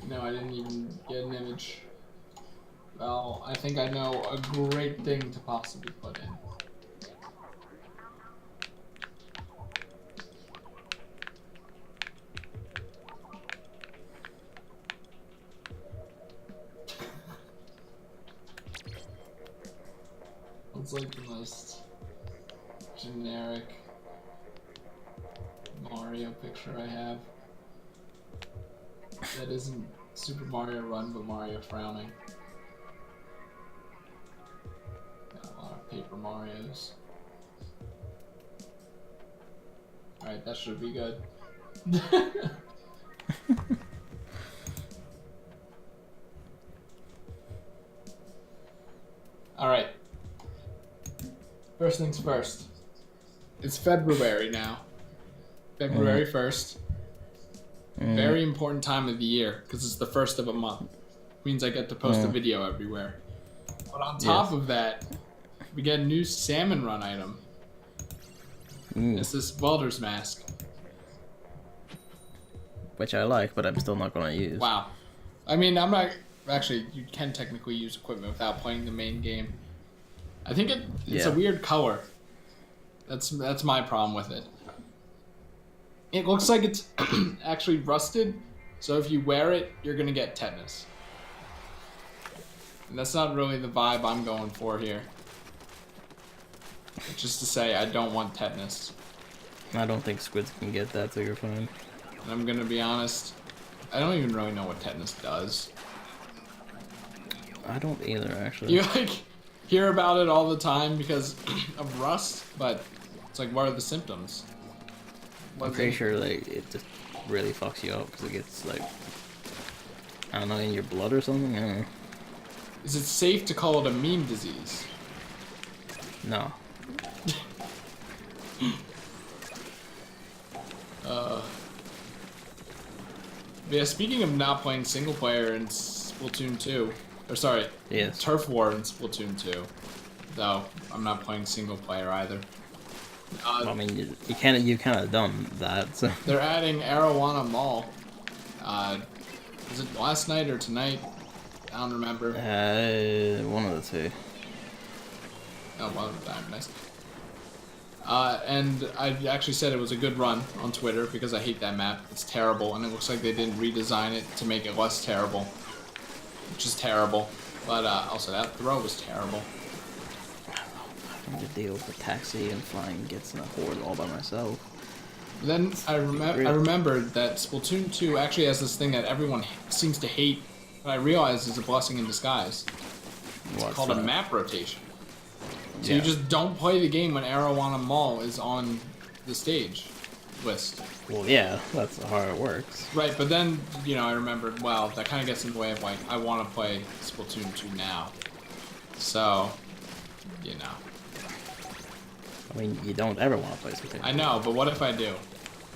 No, I didn't even get an image. Well, I think I know a great thing to possibly put in. It's like the most generic Mario picture I have. That isn't Super Mario Run, but Mario frowning. Got a lot of paper Marios. Alright, that should be good. Alright. First things first. It's February now. February 1st. Very important time of the year because it's the first of a month. Means I get to post a video everywhere. But on top of that, we get a new Salmon Run item. It's this welder's mask. Which I like, but I'm still not going to use. Wow. I mean, I'm not... Actually, you can technically use equipment without playing the main game. I think it's a weird color. That's my problem with it. It looks like it's actually rusted, so if you wear it, you're gonna get tetanus. And that's not really the vibe I'm going for here. Just to say, I don't want tetanus. I don't think squids can get that, so you're fine. And I'm gonna be honest, I don't even really know what tetanus does. I don't either, actually. You like hear about it all the time because of rust, but it's like, what are the symptoms? I'm pretty sure like it just really fucks you up because it gets like, I don't know, in your blood or something. I don't know. Is it safe to call it a meme disease? No. Yeah, speaking of not playing single player in Splatoon 2, or sorry, Turf War in Splatoon 2, though I'm not playing single player either. Well, I mean, you kind of done that. So they're adding Arowana Mall. Was it last night or tonight? I don't remember. One of the two. Oh, one of them. Nice. And I actually said it was a good run on Twitter because I hate that map. It's terrible, and it looks like they didn't redesign it to make it less terrible, which is terrible. But also that throw was terrible. To deal with the taxi and flying gets in a horde all by myself. Then I remembered that Splatoon 2 actually has this thing that everyone seems to hate, but I realized is a blessing in disguise. It's called a map rotation. So you just don't play the game when Arowana Mall is on the stage list. Well, yeah, that's how it works. Right, but then, you know, I remembered, well, that kind of gets in the way of, like, I want to play Splatoon 2 now. So, you know. I mean, you don't ever want to play Splatoon 2. I know, but what if I do?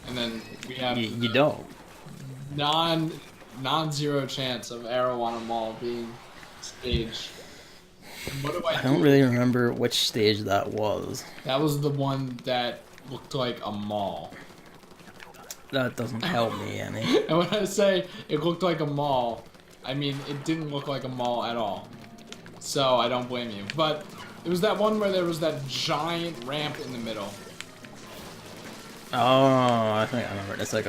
And then we have... You don't. Non-zero chance of Arowana Mall being staged. And what do I do? I don't really remember which stage that was. That was the one that looked like a mall. That doesn't help me any. And when I say it looked like a mall, I mean it didn't look like a mall at all. So I don't blame you. But it was that one where there was that giant ramp in the middle. Oh, I think I remember. It's like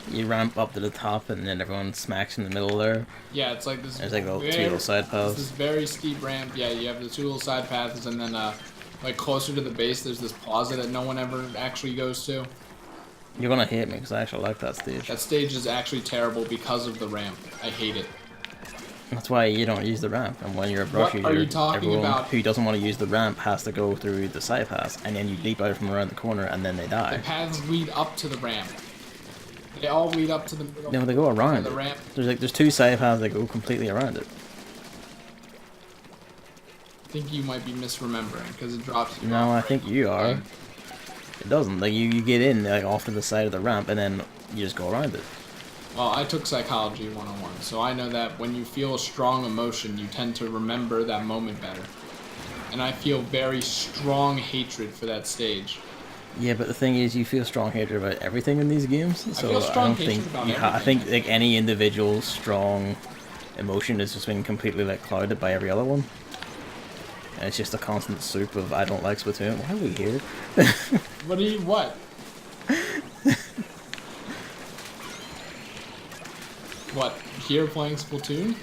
you ramp up to the top and then everyone smacks in the middle there. Yeah, it's like this. There's like two little side paths. This very steep ramp. Yeah, you have the two little side paths, and then like closer to the base, there's this plaza that no one ever actually goes to. You're gonna hate me because I actually like that stage. That stage is actually terrible because of the ramp. I hate it. That's why you don't use the ramp, and when you're a brush user, everyone who doesn't want to use the ramp has to go through the side paths, and then you leap out from around the corner, and then they die. The paths lead up to the ramp. They all lead up to the middle. No, they go around the ramp. There's two side paths that go completely around it. I think you might be misremembering because it drops. No, I think you are. It doesn't. Like you get in like off to the side of the ramp, and then you just go around it. Well, I took Psychology 101, so I know that when you feel a strong emotion, you tend to remember that moment better. And I feel very strong hatred for that stage. Yeah, but the thing is, you feel strong hatred about everything in these games. So I don't think I think like any individual strong emotion is just being completely like clouded by every other one. And it's just a constant soup of I don't like Splatoon. Why are we here? What? What? Here playing Splatoon?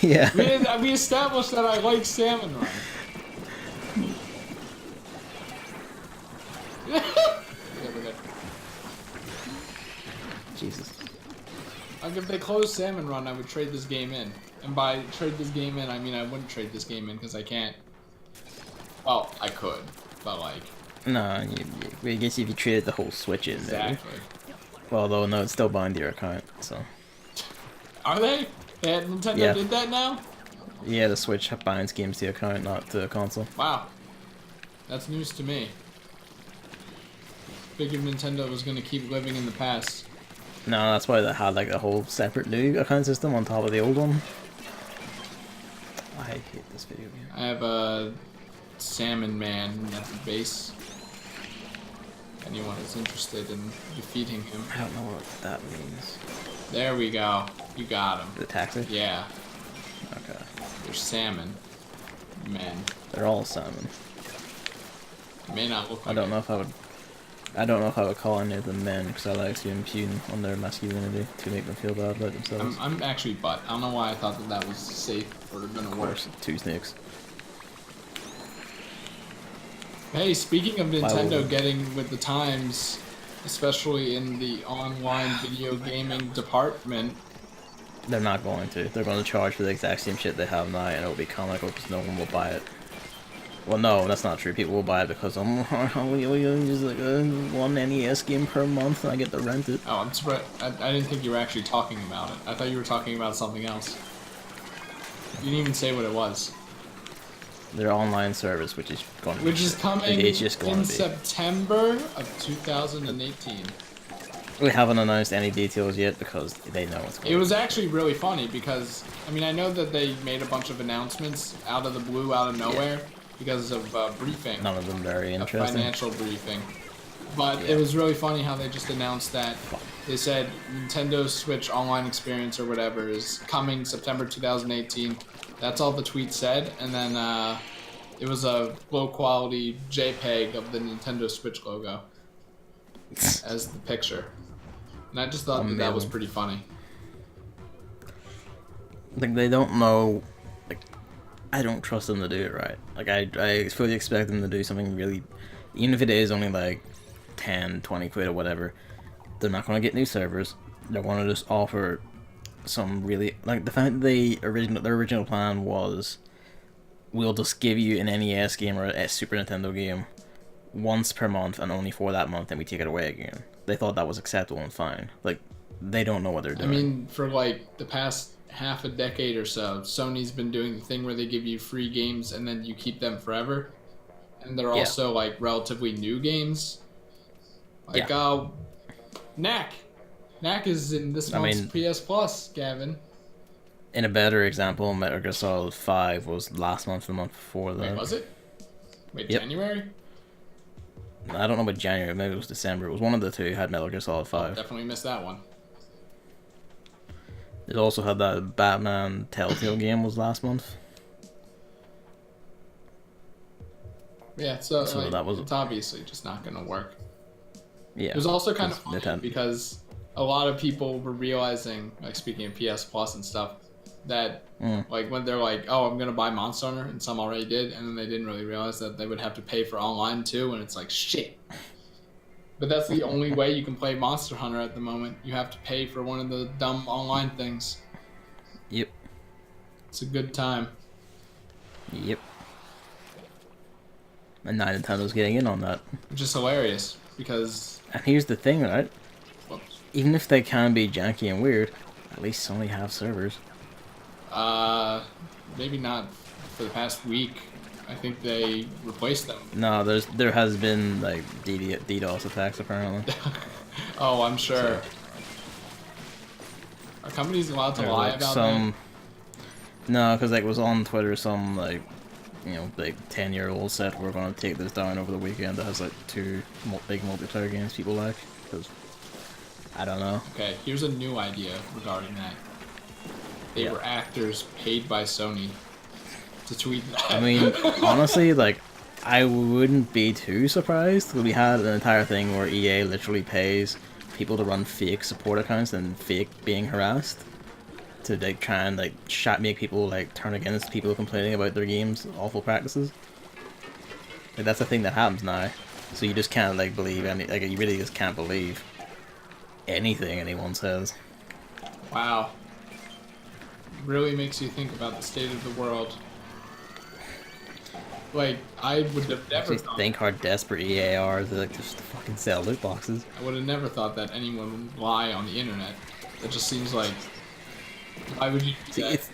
Yeah. We established that I like Salmon Run. Yeah, we're good. Jesus. Like if they closed Salmon Run, I would trade this game in. And by trade this game in, I mean I wouldn't trade this game in because I can't. Well, I could, but like. No, I guess if you traded the whole Switch in, exactly. Maybe. Well, though, no, it's still bound to your account, so. Are they? Nintendo did that now? Yeah, the Switch binds games to the account, not to the console. Wow. That's news to me. Figured Nintendo was gonna keep living in the past. No, that's why they had like a whole separate new account system on top of the old one. I hate this video game. I have a Salmon Man at the base. Anyone is interested in defeating him. I don't know what that means. There we go. You got him. The taxi? Yeah. Okay. They're salmon. Men. They're all salmon. May not look like I don't know if I would call any of them men because I like to impugn on their masculinity to make them feel bad about themselves. I'm actually butt. I don't know why I thought that was safe or gonna work. Two snakes. Hey, speaking of Nintendo getting with the times, especially in the online video gaming department. They're not going to. They're going to charge for the exact same shit they have now, and it'll be comical because no one will buy it. Well, no, that's not true. People will buy it because we use like one NES game per month, and I get to rent it. Oh, I'm surprised. I didn't think you were actually talking about it. I thought you were talking about something else. You didn't even say what it was. Their online service, which is going to is coming in September of 2018. We haven't announced any details yet because they know it's going. It was actually really funny because I mean I know that they made a bunch of announcements out of the blue, out of nowhere, because of briefing. None of them very interesting. A financial briefing, but it was really funny how they just announced that they said Nintendo Switch online experience or whatever is coming September 2018. That's all the tweet said, and then it was a low-quality JPEG of the Nintendo Switch logo as the picture. And I just thought that was pretty funny. Like, they don't know... Like, I don't trust them to do it right. Like, I fully expect them to do something really... Even if it is only, like, 10, 20 quid or whatever, they're not going to get new servers. They're going to just offer... some really like the fact that their original plan was we'll just give you an NES game or a Super Nintendo game once per month and only for that month, and we take it away again. They thought that was acceptable and fine. Like, they don't know what they're doing. I mean, for like the past half a decade or so, Sony's been doing the thing where they give you free games and then you keep them forever, and they're also like relatively new games. Like Knack is in this month's PS Plus, Gavin. In a better example, Metal Gear Solid 5 was last month, the month before that. Wait, was it? Wait, January? I don't know about January, maybe it was December. It was one of the two had Metal Gear Solid 5. Oh, definitely missed that one. It also had that Batman Telltale game was last month. Yeah, so like, it's obviously just not going to work. Yeah. It was also kind of funny because a lot of people were realizing, like speaking of PS Plus and stuff, that like when they're like, oh, I'm gonna buy Monster Hunter, and some already did, and then they didn't really realize that they would have to pay for online too, and it's like shit. But that's the only way you can play Monster Hunter at the moment. You have to pay for one of the dumb online things. Yep. It's a good time. Yep. And now Nintendo's getting in on that. Which is hilarious, because... And here's the thing, right? Whoops. Even if they can be janky and weird, at least Sony have servers. Maybe not for the past week. I think they replaced them. No, there has been, like, DDoS attacks, apparently. Oh, I'm sure. So, are companies allowed to lie about that? No, because, like, it was on Twitter, some, like, you know, like 10-year-old said we're gonna take this down over the weekend that has like 2 big multiplayer games people like. Because I don't know. Okay, here's a new idea regarding that. They were actors paid by Sony to tweet that. I mean, honestly, like, I wouldn't be too surprised. We had an entire thing where EA literally pays people to run fake support accounts and fake being harassed to like try and like make people like turn against people complaining about their game's awful practices. Like, that's a thing that happens now. So you just can't like believe any, like, you really just can't believe anything anyone says. Wow. Really makes you think about the state of the world. Like, I would have never thought... think how desperate EA are to like just fucking sell loot boxes. I would have never thought that anyone would lie on the internet. It just seems like... Why would you do that?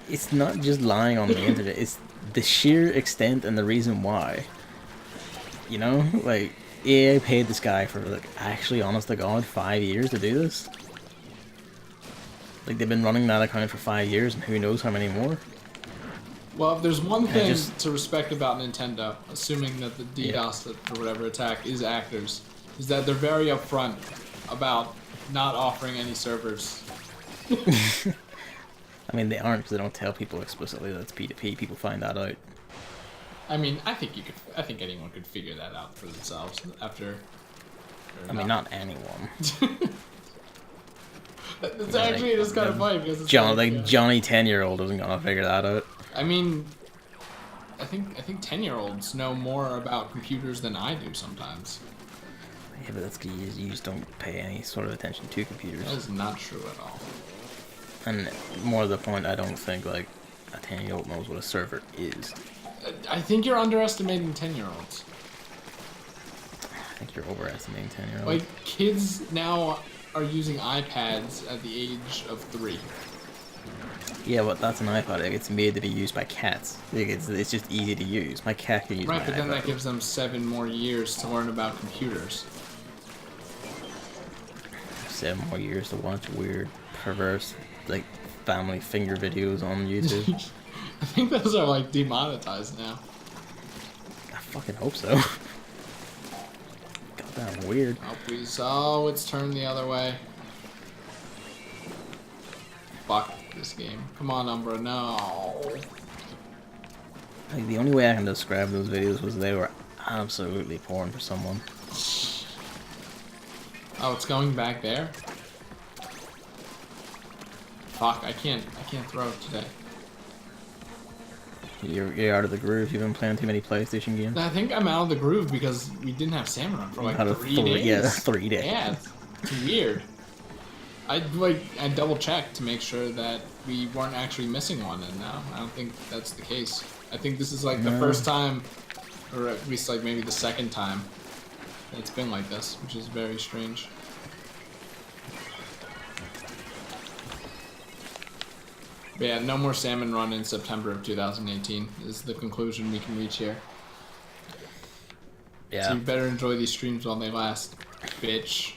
It's not just lying on the internet, it's the sheer extent and the reason why. You know? Like, EA paid this guy for, like, actually, honest to God, 5 years to do this. Like, they've been running that account for 5 years, and who knows how many more. Well, if there's one thing to respect about Nintendo, assuming that the DDoS or whatever attack is actors, is that they're very upfront about not offering any servers. I mean, they aren't, because they don't tell people explicitly that it's P2P. People find that out. I mean, I think anyone could figure that out for themselves after. I mean, not anyone. It's actually just kind of funny because it's Johnny 10-year-old isn't gonna figure that out. I mean, I think 10-year-olds know more about computers than I do sometimes. Yeah, but that's because you just don't pay any sort of attention to computers. That is not true at all. And more to the point, I don't think like a 10-year-old knows what a server is. I think you're underestimating 10-year-olds. I think you're overestimating 10-year-olds. Like, kids now are using iPads at the age of 3. Yeah, but that's an iPad. Like, it's made to be used by cats. Like, it's just easy to use. My cat can use my Right, but then iPad. that gives them 7 more years to learn about computers. 7 more years to watch weird, perverse, like, family finger videos on YouTube. I think those are, like, demonetized now. I fucking hope so. Goddamn weird. Oh, please. Oh, it's turned the other way. Fuck this game. Come on, Umbra, no. Like, the only way I can describe those videos was they were absolutely porn for someone. Oh, it's going back there? Fuck, I can't throw it today. You're out of the groove. You've been playing too many PlayStation games. I think I'm out of the groove because we didn't have Salmon Run for like 3 days. Yeah, 3 days. Yeah, it's weird. I double checked to make sure that we weren't actually missing one, and no, I don't think that's the case. I think this is like the first time, or at least like maybe the second time, that it's been like this, which is very strange. But yeah, no more Salmon Run in September of 2018 is the conclusion we can reach here. Yeah. So you better enjoy these streams while they last, bitch.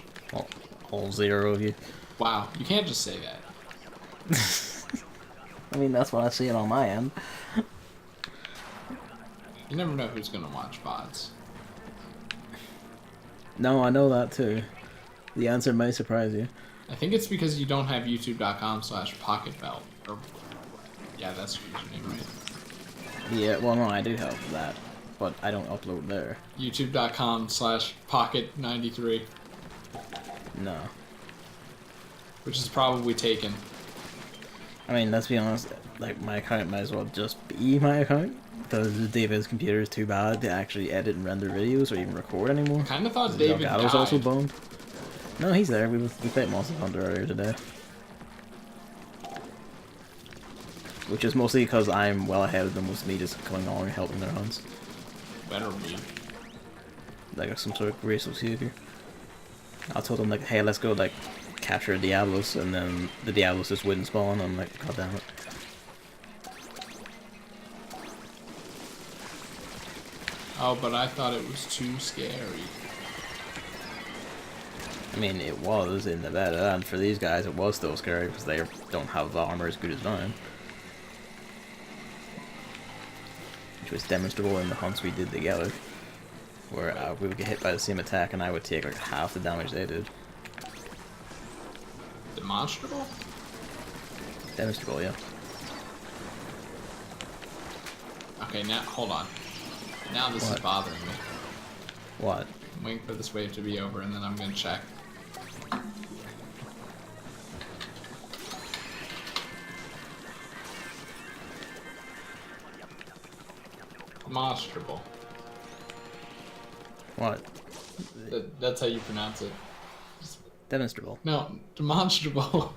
All 0 of you. Wow, you can't just say that. I mean, that's what I see it on my end. You never know who's gonna watch VODs. No, I know that too. The answer may surprise you. I think it's because you don't have youtube.com/pocketbelt. Or, yeah, that's your username, right? Yeah, well, no, I do have that, but I don't upload there. youtube.com/pocket93. No. Which is probably taken. I mean, let's be honest, like, my account might as well just be my account, because David's computer is too bad to actually edit and render videos or even record anymore. I kind of thought David died. Was also boned. No, he's there. We played Monster Hunter earlier today. Which is mostly because I'm well ahead of them, with me just coming on and helping their hunts. Better be. Like some sort of graceful behavior. I told them, like, hey, let's go, like, capture a Diablos, and then the Diablos just wouldn't spawn. I'm like, god damn it. Oh, but I thought it was too scary. I mean, it was in the beta, and for these guys it was still scary because they don't have armor as good as mine. was demonstrable in the hunts we did together, where we would get hit by the same attack and I would take like half the damage they did. Demonstrable? Demonstrable, yeah. Okay, now hold on. Now this is bothering me. What? I'm waiting for this wave to be over and then I'm gonna check. Demonstrable. What? That's how you pronounce it. Demonstrable. No, demonstrable.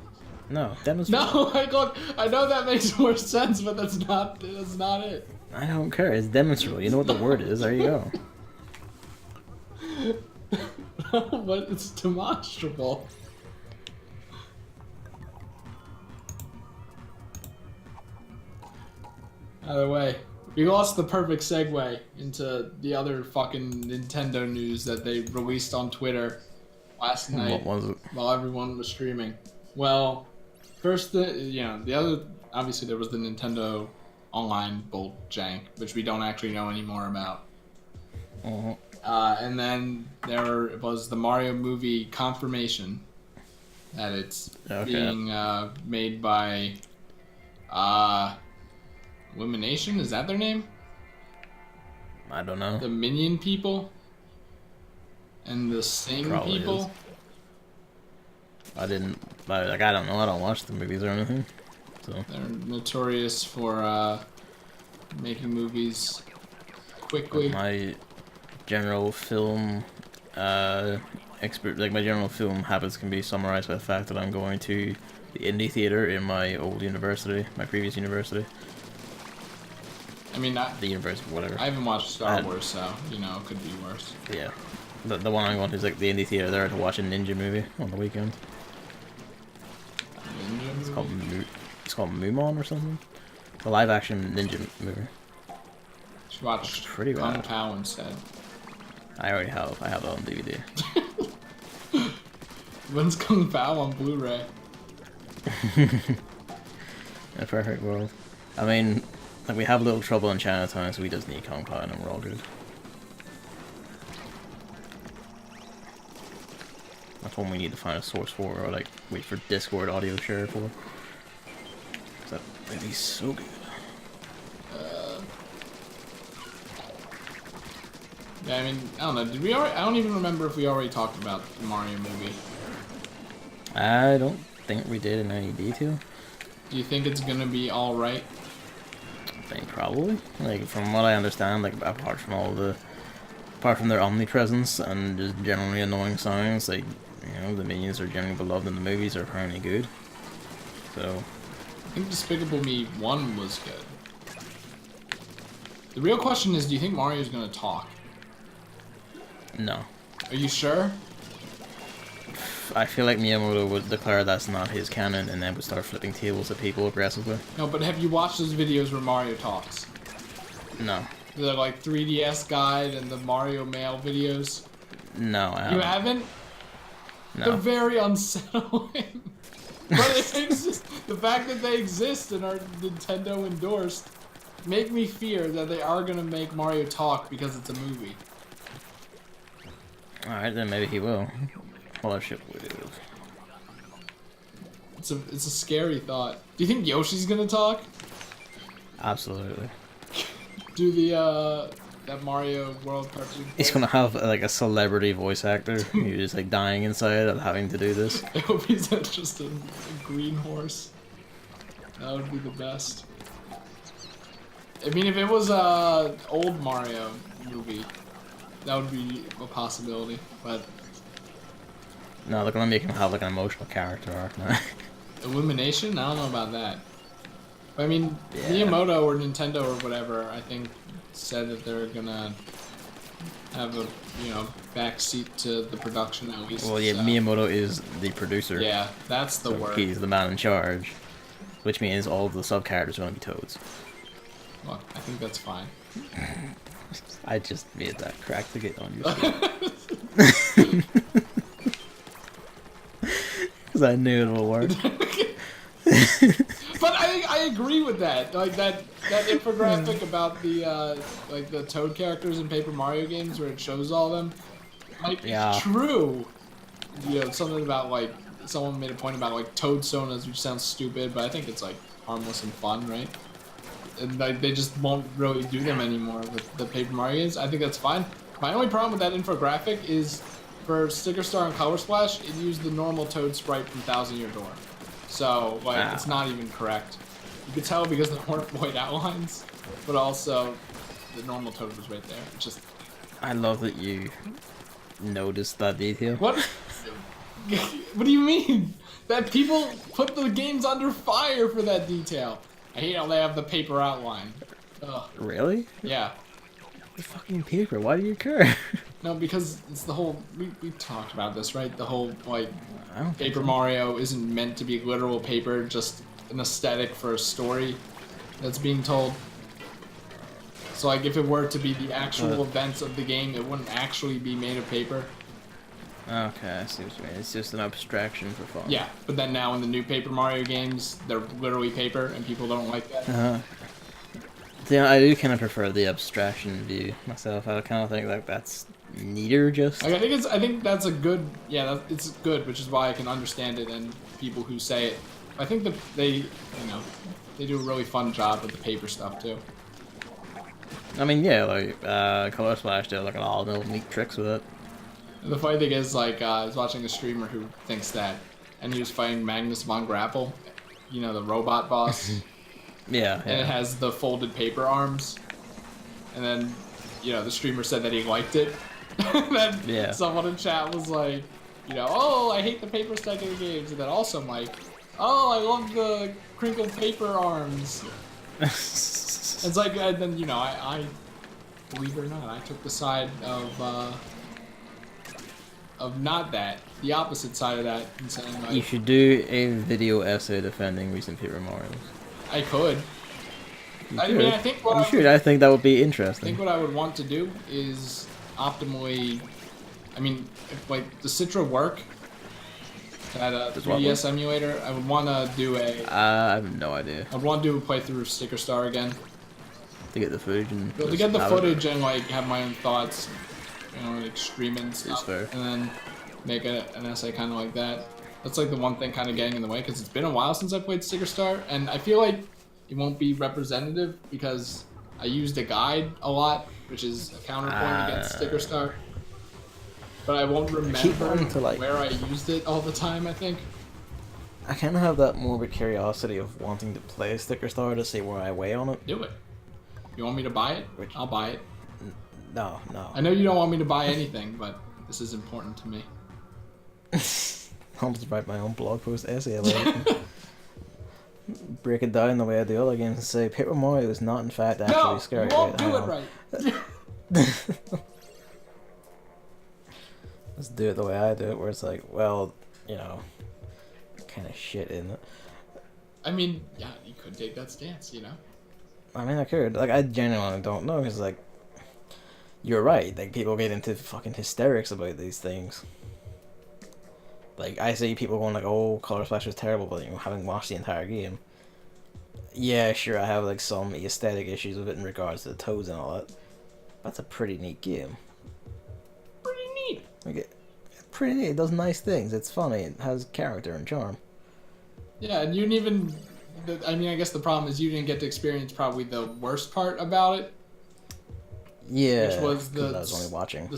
No, demonstrable. No, like, look, I know that makes more sense, but that's not it. I don't care. It's demonstrable. You know what the word is. There you go. But it's demonstrable. Either way, we lost the perfect segue into the other fucking Nintendo news that they released on Twitter last night. What was it? While everyone was streaming. Well, first, the other, obviously there was the Nintendo Online Bolt jank, which we don't actually know any more about. And then there was the Mario movie confirmation that it's being made by Illumination. Is that their name? I don't know. The Minion people and the Sing Probably people. is. I don't know. I don't watch the movies or anything. So They're notorious for making movies quickly. my general film my general film habits can be summarized by the fact that I'm going to the indie theater in my old university, my previous university. I mean, The university, whatever. I haven't watched Star Wars, so it could be worse. Yeah, the one I'm going to is like the indie theater there to watch a ninja movie on the weekend. Ninja It's movie? called Mumon or something. The live action ninja movie. Should watch Pretty Kung rad. Pao instead. I have it on DVD. When's Kung Pao on Blu-ray? A perfect world. I mean, like, we have a little trouble in Chinatown, so we just need Kong Pao and we're all good. That's one we need to find a source for, or like wait for Discord audio share for. That would be so good. Yeah, I mean, I don't know. Did we already? I don't even remember if we already talked about the Mario movie. I don't think we did in any detail. Do you think it's gonna be all right? I think probably. Like, from what I understand, like, apart from their omnipresence and just generally annoying sounds, like, the minions are generally beloved and the movies are apparently good. So, I think Despicable Me 1 was good. The real question is, do you think Mario's gonna talk? no. Are you sure? I feel like Miyamoto would declare that's not his canon and then would start flipping tables at people aggressively. No, but have you watched those videos where Mario talks? No. The like 3DS guide and the Mario Mail videos? No, I You haven't. haven't? No. They're very unsettling. But it exist, the fact that they exist and are Nintendo endorsed make me fear that they are gonna make Mario talk because it's a movie. Alright, then maybe he will. Well, shit with. It's a scary thought. Do you think Yoshi's gonna talk? Absolutely. Do the that Mario World cartoon? He's gonna have like a celebrity voice actor who's just like dying inside of having to do this. I hope he's not just a green horse. That would be the best. I mean, if it was a old Mario movie, that would be a possibility. But No, they're gonna make him have like an emotional character arc now. Illumination? I don't know about that. I mean, Yeah. Miyamoto or Nintendo or whatever, I think, said that they're gonna have a backseat to the production at least. Well, yeah, so. Miyamoto is the producer. Yeah, that's the So word. he's the man in charge, which means all of the sub characters are gonna be Toads. Well, I think that's fine. I just made that crack to get on you. Because I knew it would work. But I agree with that. Like that infographic about the like the Toad characters in Paper Mario games where it shows all of them. Like it's true. You know, something about like someone made a point about like Toad Sonas, which sounds stupid, but I think it's like harmless and fun, right? And like they just won't really do them anymore with the Paper Mario games. I think that's fine. My only problem with that infographic is for Sticker Star and Color Splash, it used the normal Toad sprite from Thousand Year Door. So like it's not even correct. You could tell because there weren't white outlines, but also the normal Toad was right there. It's just I love that you noticed that detail. what? What do you mean? That people put the games under fire for that detail. I hate how they have the paper outline. Ugh. Really? Yeah. The fucking paper. Why do you care? No, because it's the whole. We talked about this, right? The whole like Paper so. Mario isn't meant to be literal paper, just an aesthetic for a story that's being told. So like, if it were to be the actual events of the game, it wouldn't actually be made of paper. Okay, I see what you mean. It's just an abstraction for fun. Yeah, but then now in the new Paper Mario games, they're literally paper, and people don't like that. Yeah, I do kind of prefer the abstraction view myself. I kind of think like that's neater, just. Like, I think that's a good. Yeah, it's good, which is why I can understand it and people who say it. I think that they do a really fun job with the paper stuff too. I mean, yeah, like Color Splash did like a lot of neat tricks with it. The funny thing is, like, I was watching a streamer who thinks that, and he was fighting Magnus von Grapple, you know, the robot boss. Yeah. And it has the folded paper arms. And then, you know, the streamer said that he liked it. And then someone in chat was like, you know, oh, I hate the paper stacking of games. And then also Mike, oh, I love the crinkled paper arms. It's like, and then, you know, I believe it or not, I took the side of not that, the opposite side of that, and saying like, you should do a video essay defending recent Paper Marios. I could. I mean, I think what I think that would be interesting. I think what I would want to do is optimally. I mean, if like the Citra work, that 3DS emulator, I would want to do a. I have no idea. I'd want to do a playthrough of Sticker Star again. To get the footage and. To get the footage and like have my own thoughts, you know, like stream and stuff, and then make an essay kind of like that. That's like the one thing kind of getting in the way because it's been a while since I played Sticker Star, and I feel like it won't be representative because I used a guide a lot, which is a counterpoint against Sticker Star. But I won't remember where I used it all the time, I think. I kind of have that morbid curiosity of wanting to play Sticker Star to see where I weigh on it. Do it. You want me to buy it? I'll buy it. No. I know you don't want me to buy anything, but this is important to me. I'll just write my own blog post essay about it. Break it down the way I do other games and say Paper Mario is not in fact actually scary. No, you won't do it right. Let's do it the way I do it, where it's like, well, you know, kind of shit in it. I mean, yeah, you could take that stance, you know? I mean, I could. Like, I genuinely don't know, because, like, you're right. Like, people get into fucking hysterics about these things. Like, I see people going like, oh, Color Splash was terrible, but, you know, having watched the entire game. Yeah, sure, I have, like, some aesthetic issues with it in regards to the toads and all that. That's a pretty neat game. Pretty neat. Like, pretty neat. It does nice things. It's funny. It has character and charm. Yeah, and you didn't even... I mean, I guess the problem is you didn't get to experience probably the worst part about it. Yeah, which was I was only watching.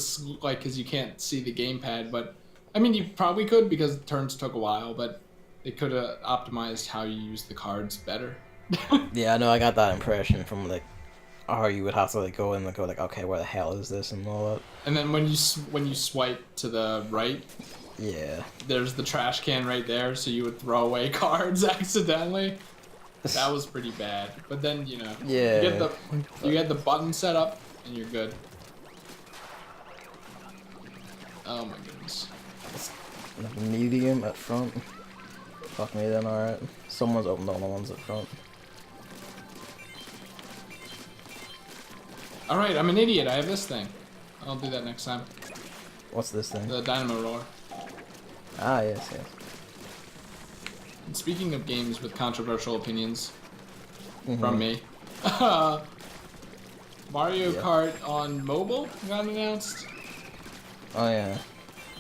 Like, because you can't see the gamepad, but... I mean, you probably could because turns took a while, but they could have optimized how you use the cards better. Yeah, I know. I got that impression from like, how you would have to like go in and go like, okay, where the hell is this and all that. And then when you swipe to the right, yeah, there's the trash can right there, so you would throw away cards accidentally. That was pretty bad. But then you know, yeah, you get the button set up and you're good. Oh my goodness. Like medium at front. Fuck me then, alright. Someone's opened all the ones at front. Alright, I'm an idiot. I have this thing. I'll do that next time. What's this thing? The dynamo roller. Ah, yes, yes. And speaking of games with controversial opinions Mm-hmm. from me, Mario Yeah. Kart on mobile got announced, Oh yeah.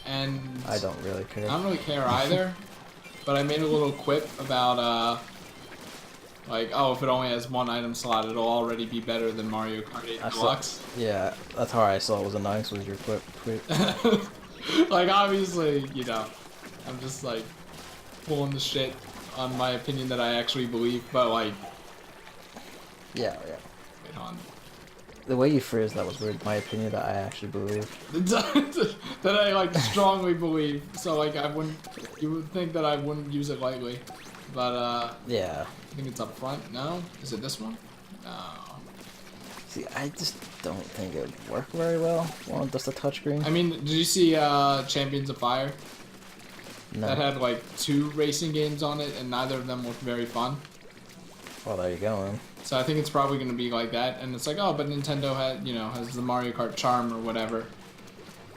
and I don't really I care. don't really care either. But I made a little quip about like, oh, if it only has one item slot, it'll already be better than Mario Kart 8 Deluxe. Yeah, that's how I saw it was a nice was your tweet. Like, obviously, you know, I'm just like pulling the shit on my opinion that I actually believe, but like, Yeah. wait on. The way you phrased that was weird. My opinion that I actually believe. That I like strongly believe. So like, I wouldn't. You would think that I wouldn't use it lightly, but Yeah. I think it's up front. No, is it this one? No. See, I just don't think it would work very well on just a touchscreen. I mean, did you see Champions of Fire? No. That had like 2 racing games on it, and neither of them looked very fun. Well, there you go, man. So I think it's probably going to be like that, and it's like, oh, but Nintendo has the Mario Kart charm or whatever.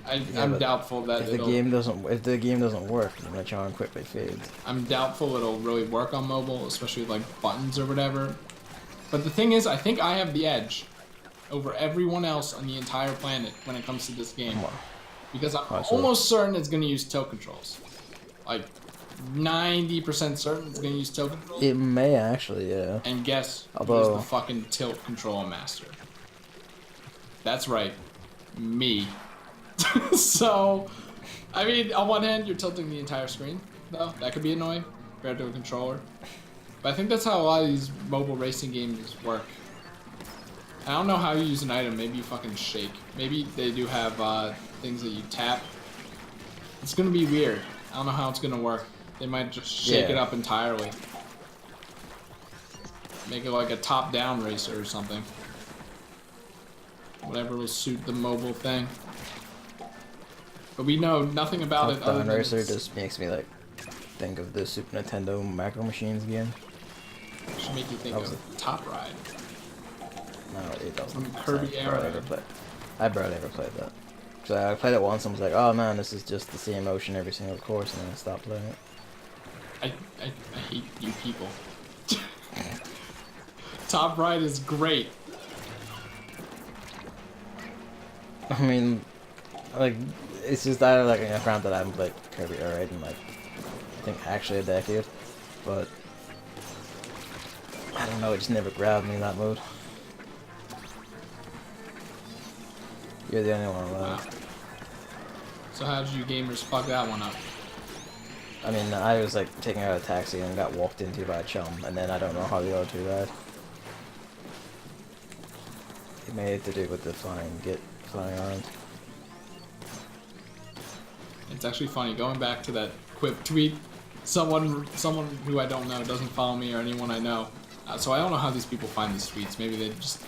I'm doubtful that if the game doesn't work, then the charm quickly fades. I'm doubtful it'll really work on mobile, especially with like buttons or whatever. But the thing is, I think I have the edge over everyone else on the entire planet when it comes to this game, because I'm almost certain it's going to use tilt controls. Like 90% certain it's going to use tilt controls. It may actually, yeah. And guess Although who's the fucking tilt control master? That's right, me. So, I mean, on one hand, you're tilting the entire screen, though. That could be annoying compared to a controller. But I think that's how a lot of these mobile racing games work. I don't know how you use an item. Maybe you fucking shake. Maybe they do have things that you tap. It's gonna be weird. I don't know how it's gonna work. They might just shake it up entirely. Make it like a top-down racer or something. Whatever will suit the mobile thing. But we know nothing about it other Top-down than racer just makes me like think of the Super Nintendo Macro Machines game. It should make you think of Top Ride. No, it doesn't. From Kirby era. I barely ever played that. So I played it once and was like, oh man, this is just the same motion every single course, and then I stopped playing it. I hate you people. Top Ride is great. I mean, like, it's just that like granted I haven't played Kirby Air Raid in like I think actually a decade, but I don't know, it just never grabbed me in that mode. You're the only one allowed. Wow. So how did you gamers fuck that one up? I mean, I was like taking out a taxi and got walked into by a chum, and then I don't know how the other two died. It may have to do with the flying around. It's actually funny, going back to that quip tweet, someone who I don't know doesn't follow me or anyone I know, so I don't know how these people find these tweets. Maybe they just,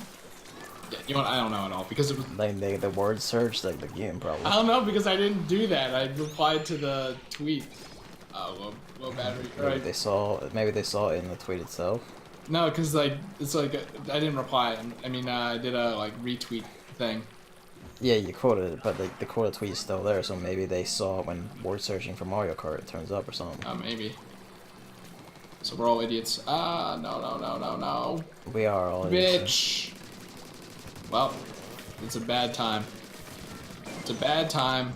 you know what, I don't know at all, because it was Like the word search, like the game probably. I don't know, because I didn't do that. I replied to the tweet. Low battery. Maybe they saw it in the tweet itself. No, because like it's like I didn't reply. I mean, I did a like retweet thing. Yeah, you quoted it, but the quoted tweet is still there, so maybe they saw it when word searching for Mario Kart it turns up or something. Maybe. So we're all idiots. No. We are all idiots. Bitch. Well, it's a bad time. It's a bad time.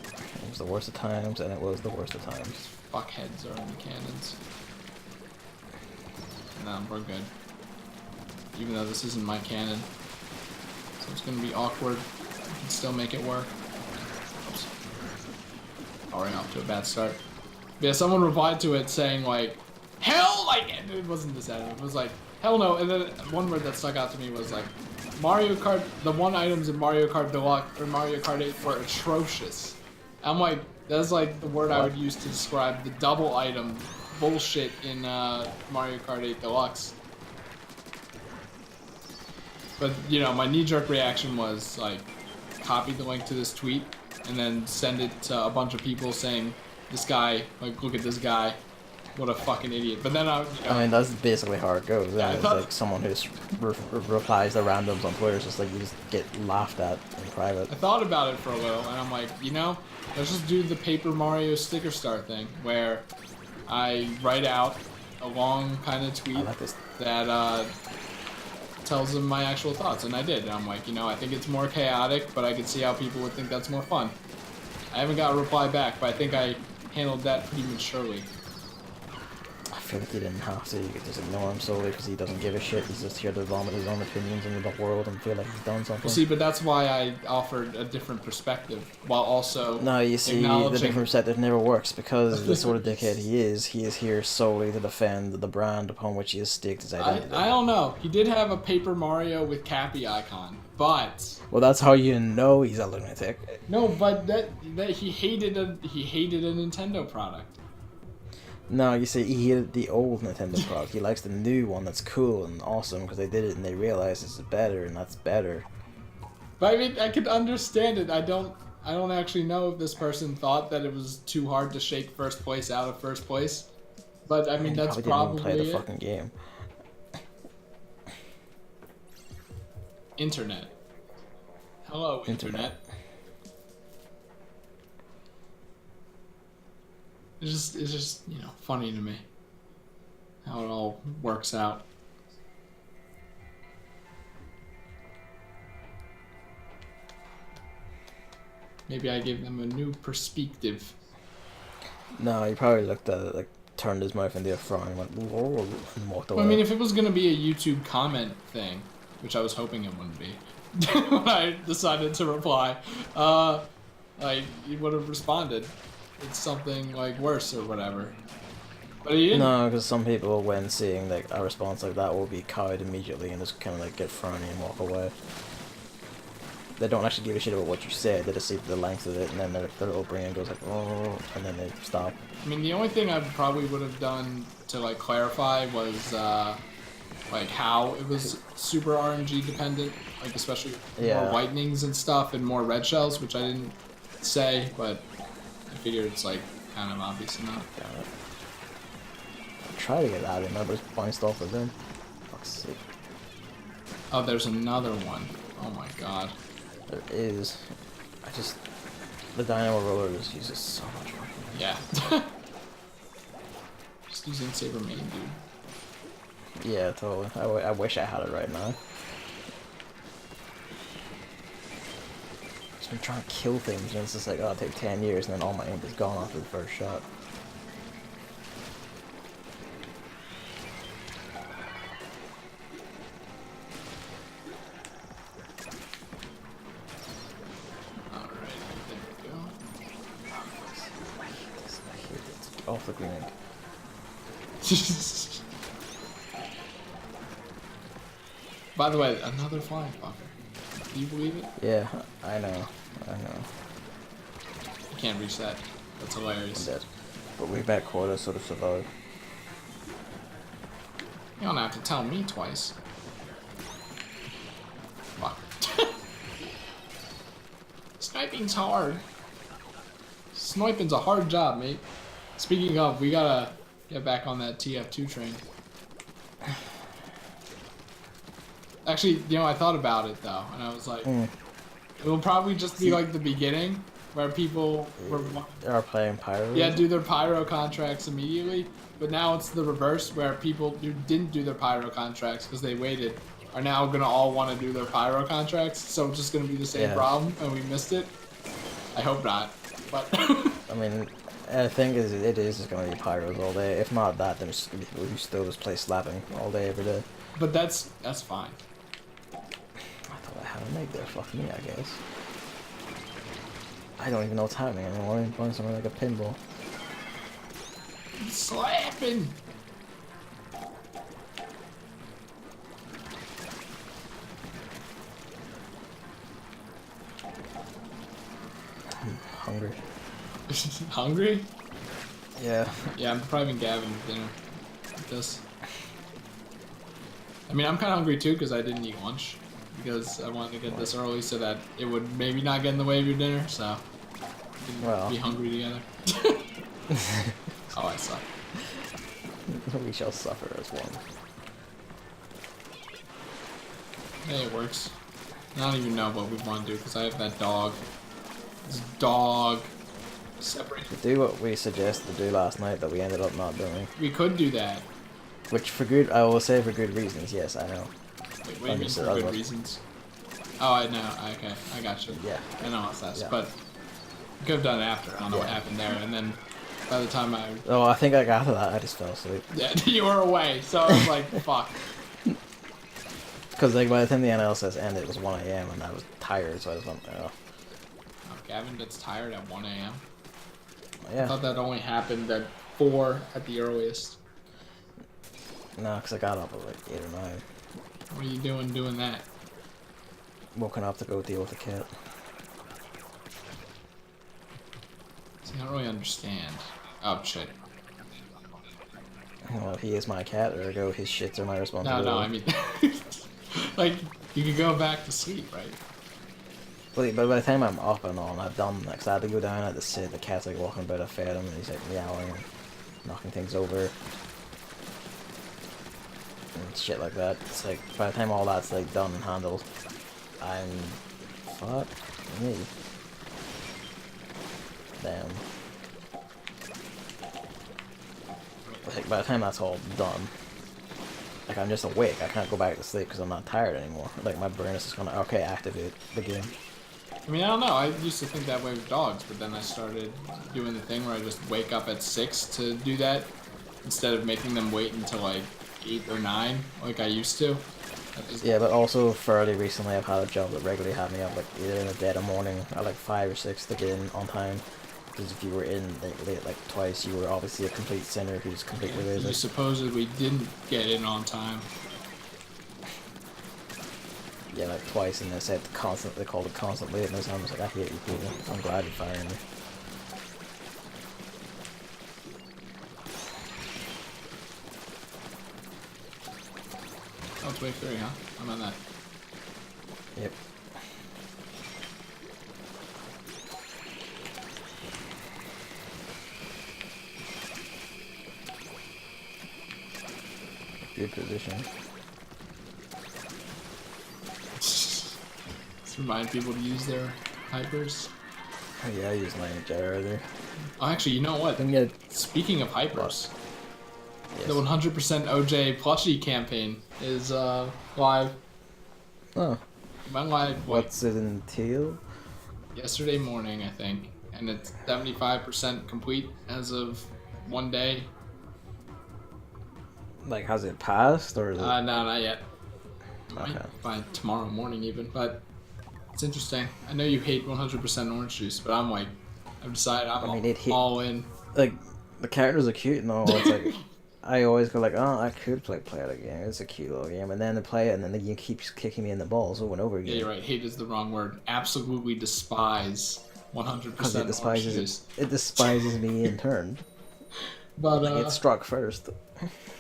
It was the worst of times, and it was the worst of times. Fuckheads are in the cannons. No, we're good. Even though this isn't my cannon. So it's gonna be awkward. I can still make it work. Oops. Already off to a bad start. But yeah, someone replied to it saying like, hell, like, and it wasn't this ad, it was like, hell no, and then one word that stuck out to me was like, Mario Kart, the one items in Mario Kart Deluxe, or Mario Kart 8 were atrocious. I'm like, that's like the word I would use to describe the double item bullshit in Mario Kart 8 Deluxe. But, you know, my knee-jerk reaction was, like, copy the link to this tweet and then send it to a bunch of people saying, this guy, like, look at this guy, what a fucking idiot. But then I mean, that's basically how it goes. Yeah, It's like someone who just replies to randoms on Twitter. It's just like you just get laughed at in private. I thought about it for a little, and I'm like, you know, let's just do the Paper Mario sticker star thing, where I write out a long kind of I tweet like this. that tells them my actual thoughts, and I did. And I'm like, you know, I think it's more chaotic, but I could see how people would think that's more fun. I haven't got a reply back, but I think I handled that pretty maturely. I feel like he didn't have to. You could just ignore him solely because he doesn't give a shit. He's just here to vomit his own opinions in the world and feel like he's done something. Well, see, but that's why I offered a different perspective, while also No, you see, the different perspective never works because the sort of dickhead he is here solely to defend the brand upon which he has staked his identity. I don't know. He did have a Paper Mario with Cappy icon, but Well, that's how you know he's a lunatic. no, but that he hated a Nintendo product. No, you see, he hated the old Nintendo product. He likes the new one that's cool and awesome because they did it and they realized this is better and that's better. But I mean, I could understand it. I don't actually know if this person thought that it was too hard to shake first place out of first place. But I mean, that's probably didn't even play the it. fucking game. Internet. Hello, Internet. It's just, you know, funny to me how it all works out. Maybe I gave them a new perspective. No, he probably looked at it, like, turned his mouth into a frown and went, whoa, and walked away. Well, I mean, if it was going to be a YouTube comment thing, which I was hoping it wouldn't be, when I decided to reply, like, he would have responded. It's something, like, worse or whatever. But he didn't. No, because some people, when seeing, like, a response like that, will be cowed immediately and just kind of, like, get frowny and walk away. They don't actually give a shit about what you said, they just see the length of it, and then their little brain goes like, oh, and then they stop. I mean, the only thing I probably would have done to, like, clarify was, like, how it was super RNG dependent, like, especially more whitenings and stuff and more red shells, which I didn't say, but I figured it's, like, kind of obvious enough. Damn it. I tried to get out of him, but it's bounced off of him. Fuck's sake. Oh, there's another one. Oh my god. There is. The dynamo roller just uses so much fucking. Yeah. Just using Saber main, dude. Yeah, totally. I wish I had it right now. Just been trying to kill things, and it's just like, oh, it'll take 10 years, and then all my ink is gone after the first shot. Off the green ink. By the way, another flying fucker. Do you believe it? Yeah, I know. You can't reach that. That's hilarious. I'm dead. But we're back quarter, sort of survived. You don't have to tell me twice. Fuck. Sniping's hard. Sniping's a hard job, mate. Speaking of, we gotta get back on that TF2 train. Actually, you know, I thought about it though, and I was like, it'll probably just be like the beginning, where people are playing pyro. Yeah, do their pyro contracts immediately. But now it's the reverse, where people who didn't do their pyro contracts because they waited are now gonna all want to do their pyro contracts. So it's just gonna be the same problem, and we missed it. I hope not, but. I mean. I think it is just gonna be pyros all day. If not that, then it's gonna be people who still just play slapping all day, every day. But that's fine. I thought I had a make there. Fuck me, I guess. I don't even know what's happening anymore. I'm playing something like a pinball. Slapping. I'm hungry. Hungry? Yeah. Yeah, I'm depriving Gavin of dinner. Like this. I mean, I'm kind of hungry too because I didn't eat lunch. Because I wanted to get this early so that it would maybe not get in the way of your dinner, so we can be hungry together. Oh, I suck. We shall suffer as one. Hey, it works. I don't even know what we want to do because I have that dog. This dog. Separate. Do what we suggested to do last night that we ended up not doing. We could do that. Which for good, I will say for good reasons. Yes, I know. Wait, what do you mean for good reasons? Oh, I know. Okay, I got you. Yeah. I know what's that. Yeah. But we could have done it after. I don't know what happened there. And then by the time I... Oh, I think like after that, I just fell asleep. Yeah, you were away. So I was like, fuck. Because like by the time the NLSS ended, it was 1 AM and I was tired, so I just went, oh. Oh, Gavin gets tired at 1 AM. Yeah. I thought that only happened at 4 at the earliest. No, because I got up at like 8 or 9. What are you doing that? Woken up to go deal with the cat. See, I don't really understand. Oh, shit. Well, if he is my cat, ergo his shits are my responsibility. No, I mean... like, you could go back to sleep, right? But by the time I'm up and on, I've done, like, so I had to go down, I had to sit, the cat's like walking about, I fed him, and he's like meowing and knocking things over. And shit like that. It's like, by the time all that's, like, done and handled, I'm... fuck me. Damn. Like, by the time that's all done, like, I'm just awake, I can't go back to sleep because I'm not tired anymore. Like, my brain is just gonna, okay, activate the game. I mean, I don't know. I used to think that way with dogs, but then I started doing the thing where I just wake up at 6 to do that instead of making them wait until like 8 or 9 like I used to. Yeah, but also fairly recently I've had a job that regularly had me up like either in the dead of morning at like 5 or 6 to get in on time. Because if you were in late like twice, you were obviously a complete sinner who's completely lazy. You supposedly didn't get in on time. Yeah, like twice, and they said they called it constant lateness. I was like, I hate you people. I'm glad you're firing me. Oh, it's wave 3, huh? I'm on that. Yep. Good position. Just remind people to use their hypers. Oh yeah, I used my jet earlier. Oh, actually, you know what? Get... Speaking of hypers, yes. The 100% OJ plushie campaign is live. Oh. Went live. What's it entail? Yesterday morning, I think, and it's 75% complete as of one day. Like, has it passed or? Is it... No, not yet. Okay. By tomorrow morning, even. But it's interesting. I know you hate 100% orange juice, but I'm like, I've decided I'm all in. Like, the characters are cute and all. It's like, I always go like, oh, I could play it again. It's a cute little game, and then they play it, and then the game keeps kicking me in the balls over and over again. Yeah, you're right. Hate is the wrong word. Absolutely despise 100% orange juice. It despises me in turn. But like, it struck first.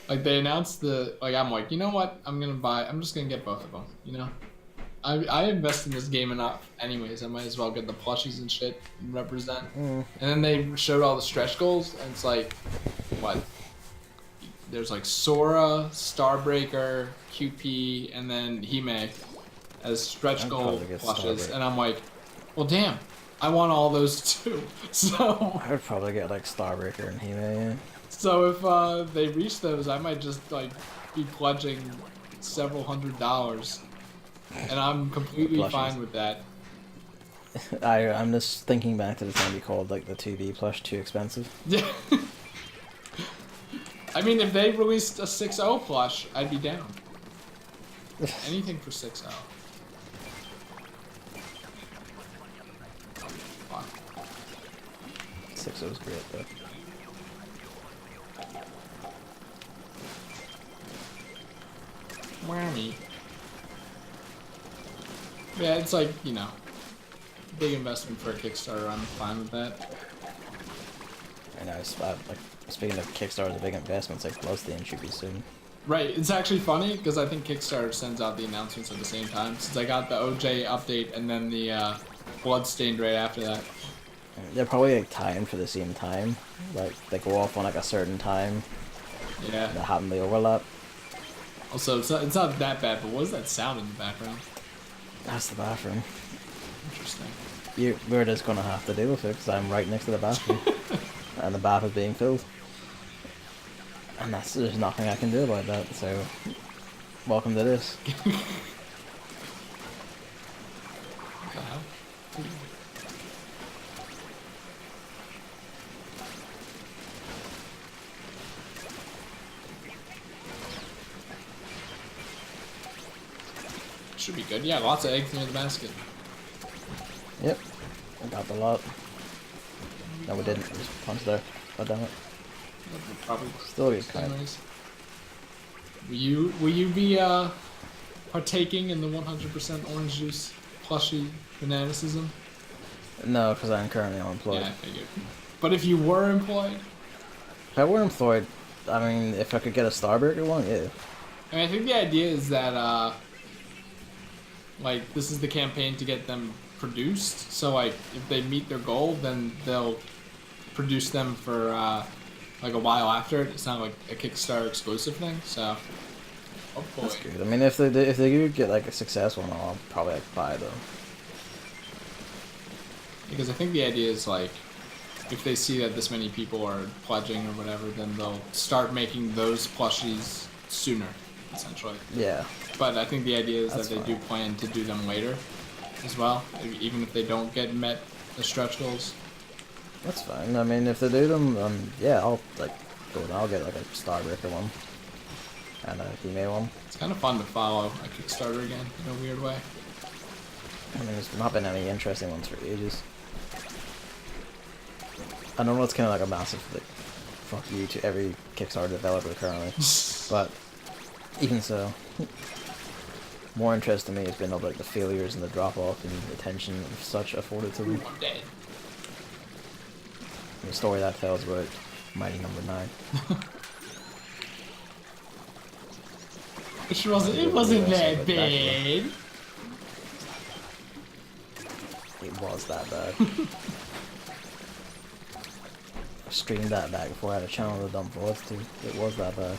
Like, they announced I'm like, you know what? I'm just gonna get both of them, you know? I invest in this game enough anyways, I might as well get the plushies and shit and represent. And then they showed all the stretch goals, and it's like, what? There's like Sora, Starbreaker, QP, and then Hime as stretch goal plushes, and I'm like, well damn, I want all those too. So I would probably get like Starbreaker and Hime, yeah. So if they reach those, I might just like be pledging several $100s, and I'm completely fine with that. I'm just thinking back to the time you called like the 2B plush too expensive. Yeah. I mean, if they released a 6.0 plush, I'd be down. Anything for 6.0. Fuck. 6.0 is great though. Whammy. Yeah, it's like, you know, big investment for a Kickstarter. I'm fine with that. I know, like, speaking of Kickstarter, big investments, like Bloodstained should be soon. Right, it's actually funny because I think Kickstarter sends out the announcements at the same time. Since I got the OJ update and then the Bloodstained right after that. They're probably like timed for the same time. Like, they go off on like a certain time. Yeah. That happen to overlap. Also, it's not that bad, but what is that sound in the background? That's the bathroom. Interesting. we're just gonna have to deal with it because I'm right next to the bathroom, and the bath is being filled, and there's nothing I can do about that. So, welcome to this. Should be good. Yeah, lots of eggs near the basket. Yep, I got the lot. No, we didn't. Just punch there. God damn it. Probably Still good kind. Will you be partaking in the 100% orange juice plushie fanaticism? No, because I'm currently unemployed. Yeah, I figured. But if you were employed? If I were employed, I mean, if I could get a Starburger one, yeah. I mean, I think the idea is that, like, this is the campaign to get them produced. So, like, if they meet their goal, then they'll produce them for, like, a while after it. It's not, like, a Kickstarter exclusive thing, so... Hopefully. That's good. I mean, if they do get, like, a successful one, I'll probably, like, buy them. Because I think the idea is, like, if they see that this many people are pledging or whatever, then they'll start making those plushies sooner, essentially. Yeah. But I think the idea is That's that they fine. do plan to do them later as well, even if they don't get met the stretch goals. That's fine. I mean, if they do them, yeah, I'll, like, go and I'll get, like, a Starbreaker one. And a Hime one. It's kind of fun to follow a Kickstarter again, in a weird way. I mean, there's not been any interesting ones for ages. I know it's kind of like a massive, like, fuck you to every Kickstarter developer currently. But, even so, more interest to me has been of, like, the failures and the drop-off and the attention and such afforded to them. I'm dead. The story that tells about Mighty Number 9. It wasn't that bad. It was that bad. I streamed that back before I had a channel to dump VODs to. It was that bad.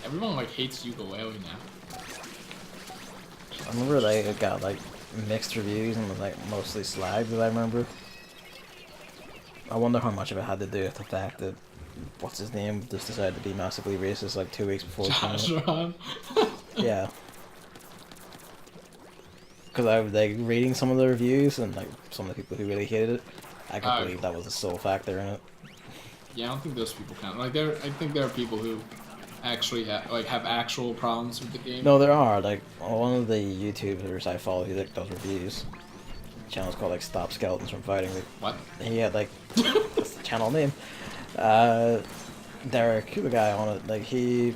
Everyone, like, hates ukulele now. I remember like it got like mixed reviews and was like mostly slagged, that I remember. I wonder how much of it had to do with the fact that what's his name just decided to be massively racist like 2 weeks before it came out. Josh Ron. Yeah. Because I was like reading some of the reviews and like some of the people who really hated it, I could believe that was a sole factor in it. Yeah, I don't think those people count. Like, I think there are people who actually have actual problems with the game. No, there are. Like, one of the YouTubers I follow, he like does reviews. The channel's called like Stop Skeletons from Fighting. Like, What? he had like that's the channel name. Derek, the guy on it, like he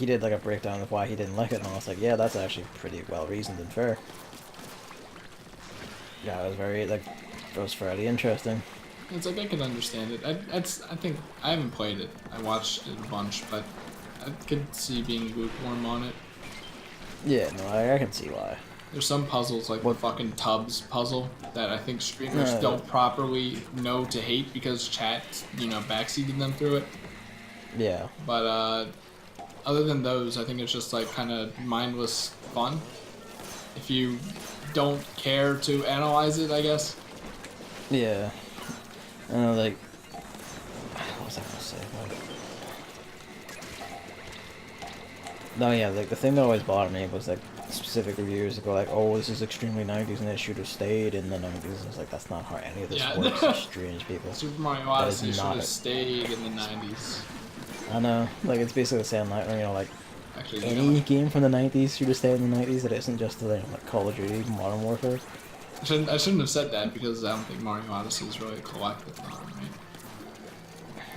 did like a breakdown of why he didn't like it, and I was like, yeah, that's actually pretty well reasoned and fair. Yeah, it was very like it was fairly interesting. It's like I can understand it. I think I haven't played it. I watched it a bunch, but I could see being lukewarm on it. Yeah, no, I can see why. There's some puzzles like the fucking Tubbs puzzle that I think streamers don't properly know to hate because chat, backseated them through it. Yeah. But other than those, I think it's just like kind of mindless fun. If you don't care to analyze it, I guess. Yeah. Like, what was I gonna say? No, yeah, like the thing that always bothered me was like specific reviewers that go like, "Oh, this is extremely 90s and it should have stayed in the 90s." It's like that's not how any of this works. You strange people. Super Mario Odyssey should have stayed in the 90s. I know, like it's basically saying like, like actually, any game from the 90s should have stayed in the 90s. That isn't just like Call of Duty, Modern Warfare. I shouldn't have said that because I don't think Mario Odyssey is really a collectathon, right?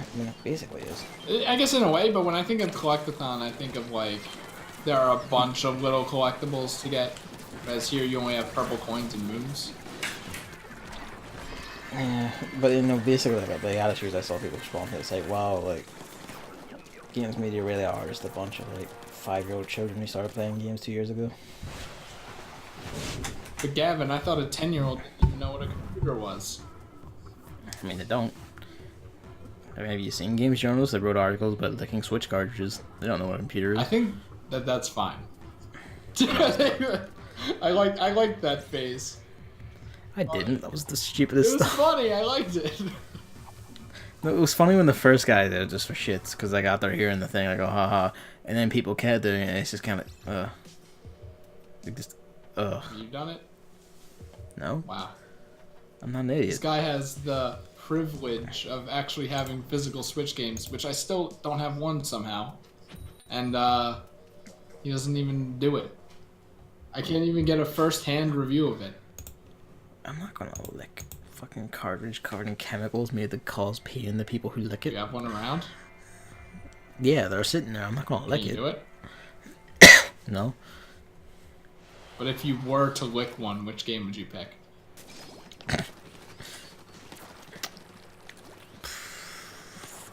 I mean, it basically is. I guess in a way, but when I think of collectathon, I think of like there are a bunch of little collectibles to get. Whereas here you only have purple coins and moons. Yeah, but basically like the attitudes I saw people respond to, it's like, wow, like games media really are just a bunch of like 5-year-old children who started playing games 2 years ago. But Gavin, I thought a 10-year-old didn't even know what a computer was. I mean, they don't. I mean, have you seen games journalists that wrote articles about licking Switch cartridges? They don't know what a computer is. I think that's fine. I liked that phase. I didn't. That was the It stupidest was stuff. funny. I liked it. No, it was funny when the first guy did it just for shits, because I got there hearing the thing, I go, haha, and then people kept doing it, and it's just kind of, like just, You've done it? no, Wow. I'm not an This idiot. guy has the privilege of actually having physical Switch games, which I still don't have one somehow. And, he doesn't even do it. I can't even get a first-hand review of it. I'm not gonna lick fucking cartridge covered in chemicals made to cause pain in the people who lick Do it. you have one around? Yeah, they're sitting there, I'm not gonna Can lick you it. do it? No. But if you were to lick one, which game would you pick?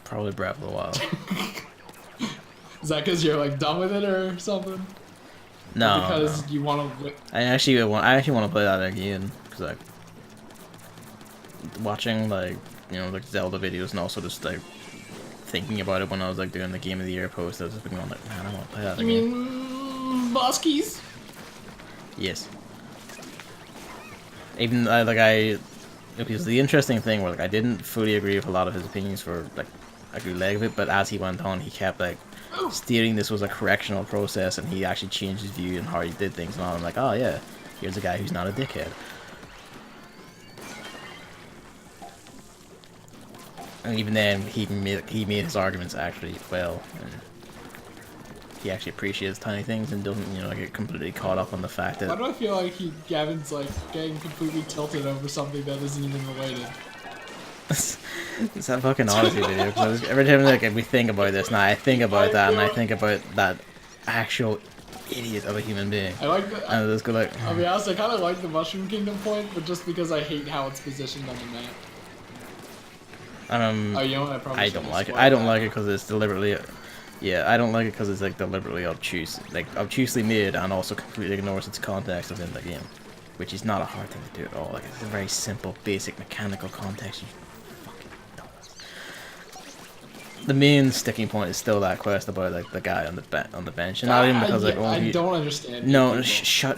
Probably Breath of the Wild. Is that because you're like done with it or something? No, Or because no. you want to lick. I actually want to play that again, because like watching like like Zelda videos and also just like thinking about it when I was like doing the Game of the Year post, I was just going like, man, I want to play that You again. mean boss keys? Yes. Even because the interesting thing was like I didn't fully agree with a lot of his opinions for like a good leg of it, but as he went on, he kept like stating this was a correctional process, and he actually changed his view and how he did things. And all. I'm like, oh yeah, here's a guy who's not a dickhead. And even then, he made his arguments actually well, and he actually appreciates tiny things and doesn't get completely caught up on the fact Why that do I feel like Gavin's like getting completely tilted over something that isn't even related? it's that fucking Odyssey video. Cause every time like we think about this, now I think about that, and I think about that actual idiot of a human being. I like the. And I just go like, I'll be honest, I kind of like the Mushroom Kingdom point, but just because I hate how it's positioned on the map. Oh, you know what? I probably I shouldn't don't like it. spoil I don't that. like it because it's deliberately, yeah, I don't like it because it's like deliberately obtuse, like obtusely made, and also completely ignores its context within the game, which is not a hard thing to do at all. Like it's a very simple, basic mechanical context. You fucking dumbass. The main sticking point is still that quest about like the guy on the bench, and not even because like I don't understand. No, people. shut.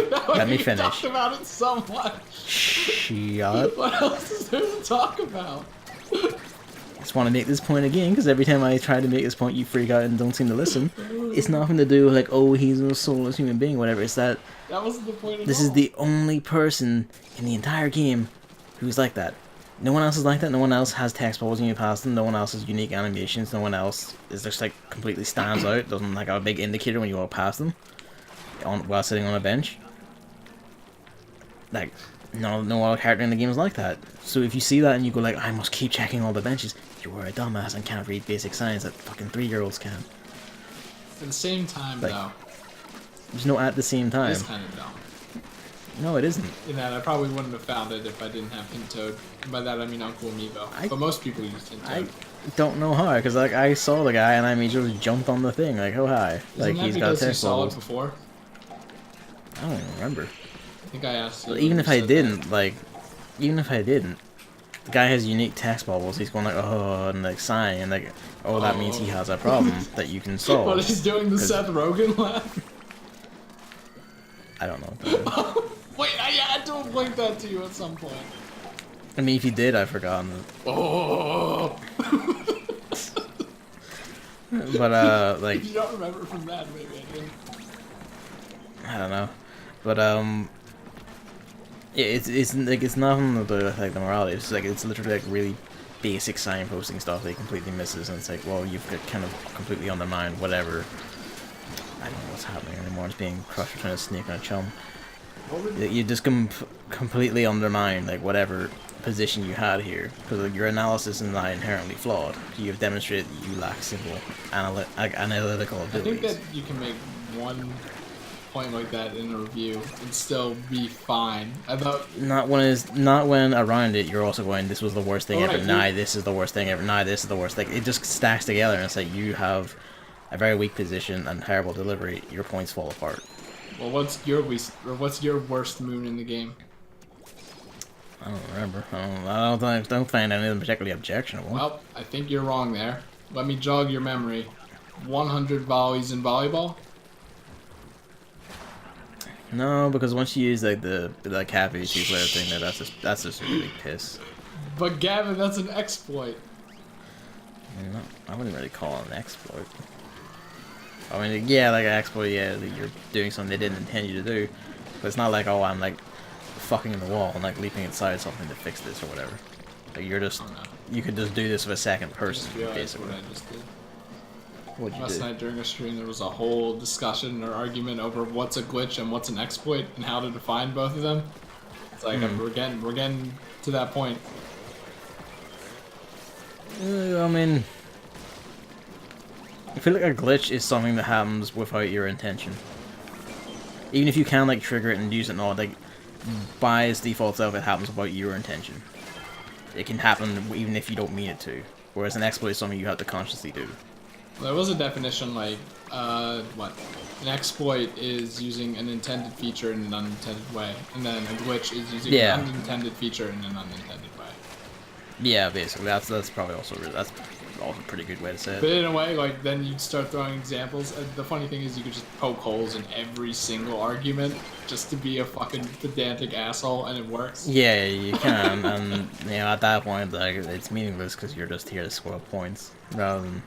No, Let me we finish. talked about it so much. Shut. What else is there to talk about? I just want to make this point again, because every time I try to make this point, you freak out and don't seem to listen. It's nothing to do with like, oh, he's a soulless human being, whatever. It's that That wasn't the point at this all. is the only person in the entire game who's like that. No one else is like that. No one else has text bubbles when you pass them. No one else has unique animations. No one else is just like completely stands out. Doesn't like have a big indicator when you walk past them while sitting on a bench. Like no other character in the game is like that. So if you see that and you go like, I must keep checking all the benches, you are a dumbass and can't read basic science that fucking 3-year-olds can. At the same time, Like, though, There's no at the same time. it's kind of dumb. No, it isn't. In that I probably wouldn't have found it if I didn't have Hint Toad. And by that I mean Uncle Amiibo. But most people use Hint I Toad. don't know how, because like I saw the guy and I immediately jumped on the thing like, oh hi, like Isn't that he's got because you text saw it bubbles. before? I don't even remember. I think I asked you. But even when if you I said didn't, the guy has unique text bubbles. He's going like, oh, and like sighing, and like, oh, that means he has a problem that you can that. solve. But he's doing the 'Cause- Seth Rogen laugh. I don't know. What that is. Wait, I had to link that to you at some point. I mean, if you did, I've forgotten. Oh. But like, If you don't remember from that, maybe I do. I don't know. But yeah, it's like it's nothing to do with like the morality. It's like it's literally like really basic signposting stuff that he completely misses, and it's like, well, you've got kind of completely undermined whatever. I don't know what's happening anymore. It's being crushed for trying to sneak on a chum. You just completely undermine like whatever position you had here, because like, your analysis is not inherently flawed. You've demonstrated that you lack simple analytical I abilities. think that you can make one point like that in a review and still be fine. I thought Not when around it you're also going, this was the worst thing ever, Alright, nah, this is the worst thing ever, nah, this is the worst thing. It just stacks together and it's like you have a very weak position and terrible delivery, your points fall apart. well, what's your worst moon in the game? I don't remember. I don't find any of them particularly objectionable. Well, I think you're wrong there. Let me jog your memory. 100 volleys in volleyball? No, because once you use like the cafe two-player thing, that's just a really piss. But Gavin, that's an exploit. No, I wouldn't really call it an exploit. I mean, yeah, like an exploit, yeah, like you're doing something they didn't intend you to do. But it's not like, oh, I'm like fucking in the wall and like leaping inside something to fix this or whatever. Like you're just, you could just do this with a second person, basically. What I just did. What'd you Last do? night during a stream, there was a whole discussion or argument over what's a glitch and what's an exploit and how to define both of them. It's like we're getting to that point. I mean, I feel like a glitch is something that happens without your intention. Even if you can like trigger it and use it and all, like by its default self, it happens without your intention. It can happen even if you don't mean it to. Whereas an exploit is something you have to consciously do. There was a definition like, what? An exploit is using an intended feature in an unintended way, and then a glitch is using an unintended feature in an unintended way. Yeah, basically, that's probably also that's also a pretty good way to say it. But in a way, like then you start throwing examples. The funny thing is, you could just poke holes in every single argument just to be a fucking pedantic asshole, and it works. Yeah, you can, and you know at that point, like it's meaningless because you're just here to score points rather than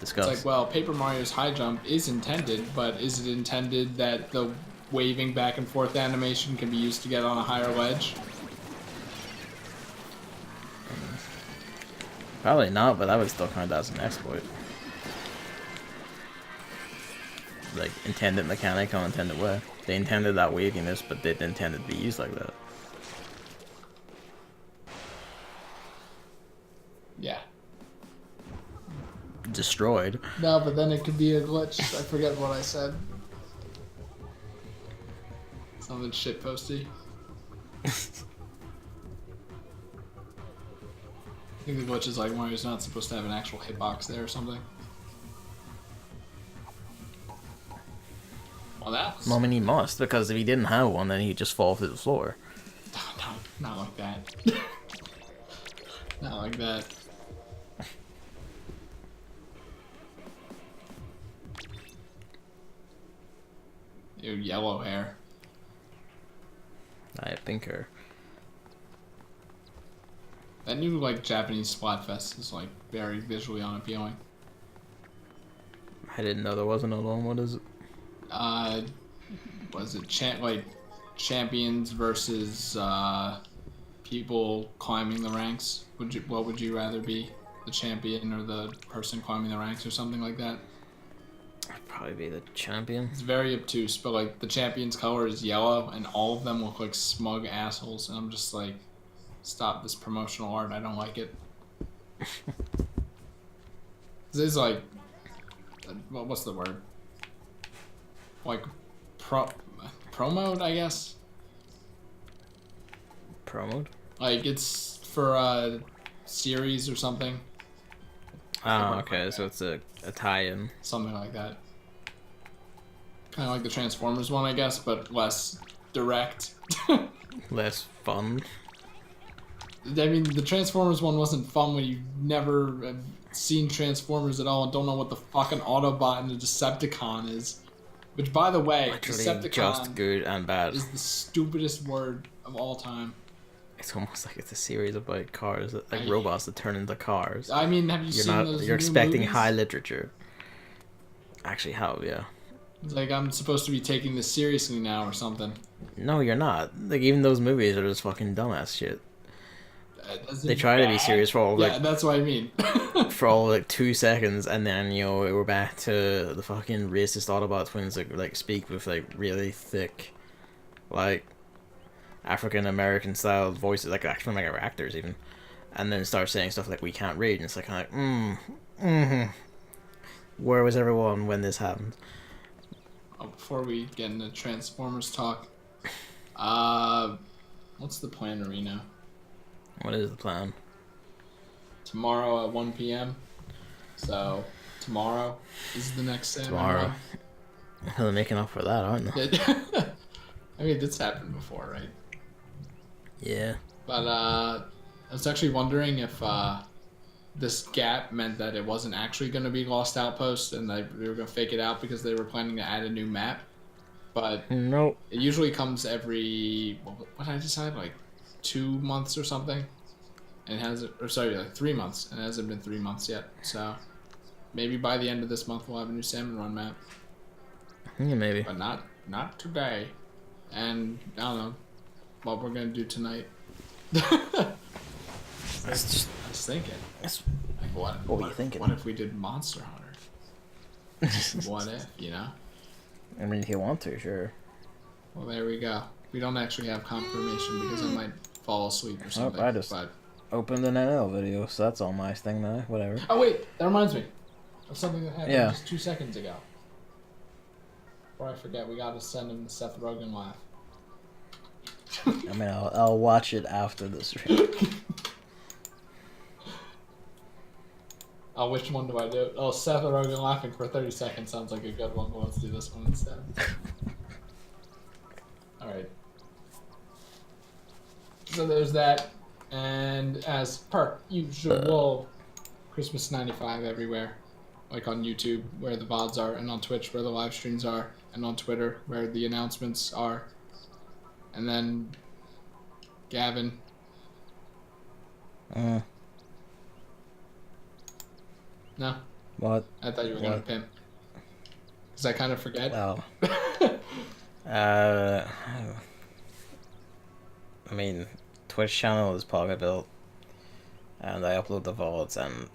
discuss. It's like, well, Paper Mario's high jump is intended, but is it intended that the waving back and forth animation can be used to get on a higher ledge? Probably not, but that would still count as an exploit. Like, intended mechanic on intended way. They intended that waviness, but they didn't intend it to be used like that. Yeah. Destroyed. No, but then it could be a glitch. I forget what I said. Something shitposty. I think the glitch is like Mario's not supposed to have an actual hitbox there or something. Well, that was... Well, I mean, he must, because if he didn't have one, then he'd just fall through the floor. No, not like that. Not like that. Ew, yellow hair. I have pink hair. That new, like, Japanese Splatfest is, like, very visually unappealing. I didn't know there was another one. What is it? Was it champions versus, people climbing the ranks? What would you rather be? The champion or the person climbing the ranks or something like that? I'd probably be the champion. It's very obtuse, but, like, the champion's color is yellow, and all of them look like smug assholes, and I'm just like... Stop this promotional art. I don't like it. This is like, what's the word? Like, promote, I guess. Promote? Like it's for a series or something. Oh, okay. So it's a tie-in. Something like that. Kind of like the Transformers one, I guess, but less direct. Less fun. I mean, the Transformers one wasn't fun when you never have seen Transformers at all and don't know what the fucking Autobot and the Decepticon is. Which, by the way, Literally Decepticon just good and bad. is the stupidest word of all time. It's almost like it's a series of like cars, like robots that turn into cars. I mean, have you seen those? You're expecting movies? high literature. Actually, how? Yeah. It's like I'm supposed to be taking this seriously now or something. No, you're not. Like even those movies are just fucking dumbass shit. They try to be serious for all yeah, that's what I mean. for all like 2 seconds, and then we're back to the fucking racist Autobot twins that like speak with like really thick, like African American style voices, like actually like actors even, and then start saying stuff like "we can't read," and it's like where was everyone when this happened? Oh, before we get into Transformers talk, what's the plan, Arena? What is the plan? Tomorrow at 1 p.m. So tomorrow is the next Salmon Tomorrow. Run. They're making up for that, aren't they? I mean, it's happened before, right? Yeah. But I was actually wondering if this gap meant that it wasn't actually going to be Lost Outpost and they were going to fake it out because they were planning to add a new map. but Nope. it usually comes every what did I decide, like 2 months or something, and like 3 months, and it hasn't been 3 months yet. So maybe by the end of this month we'll have a new Salmon Run map, Yeah, maybe. but not today. And I don't know what we're gonna do tonight. I It's was thinking, just, like, what were you thinking? What if we did Monster Hunter? What if, you know? I mean, if you want to, sure. Well, there we go. We don't actually have confirmation because I might fall asleep or something. I just but opened an NL video, so that's all my thing now. Whatever. oh wait, that reminds me of something that happened Yeah. just 2 seconds ago. Before I forget, we gotta send him the Seth Rogen laugh. I mean, I'll watch it after the stream. Oh, which one do I do? Oh, Seth Rogen laughing for 30 seconds sounds like a good one, but let's do this one instead. Alright. So there's that, and as per usual, Christmas 95 everywhere. Like on YouTube, where the VODs are, and on Twitch, where the live streams are, and on Twitter, where the announcements are. And then, Gavin. No? What? I thought you were going to pimp. Because I kind of forget. Well. I mean, Twitch channel is pocket built, and I upload the VODs, and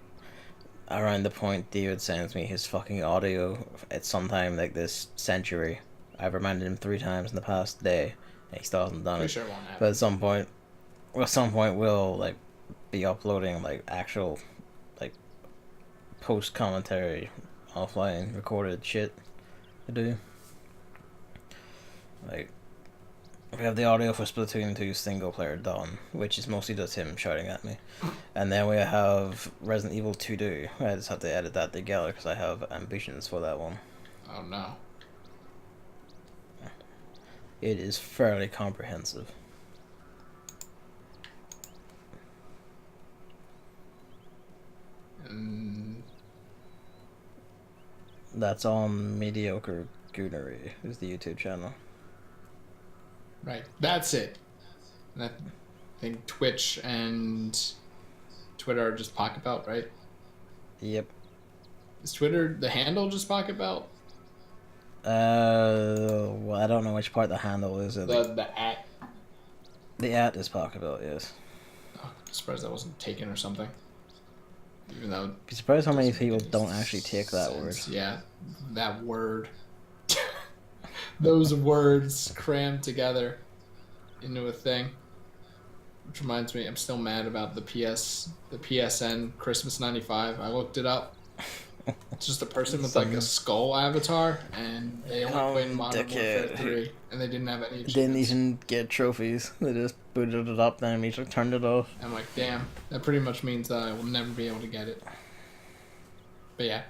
around the point David sends me his fucking audio at some time like this century. I've reminded him 3 times in the past day, and he still hasn't done it. Sure it won't happen. But at some point we'll like be uploading like actual like post commentary offline recorded shit to do. Like, we have the audio for Splatoon 2 single player done, which is mostly just him shouting at me. And then we have Resident Evil 2 do. I just have to edit that together because I have ambitions for that one. Oh no. It is fairly comprehensive. That's on Mediocre Goonery, is the YouTube channel. Right, that's it. And I think Twitch and Twitter are just Pocket Belt, right? Yep. Is Twitter the handle just Pocket Belt? Well, I don't know which part the handle is. The at. The at is Pocket Belt, yes. Oh, I'm surprised that wasn't taken or something. Even though. Be surprised how many people don't actually take that word. Yeah, that word. Those words crammed together into a thing. Which reminds me, I'm still mad about the PSN Christmas 95. I looked it up. It's just a person with like a skull avatar, and they only played Modern Warfare 3, and they didn't have any achievements. Didn't even get trophies. They just booted it up, then immediately turned it off. I'm like, damn, that pretty much means that I will never be able to get it. But yeah,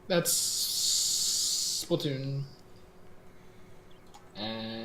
that's Splatoon. And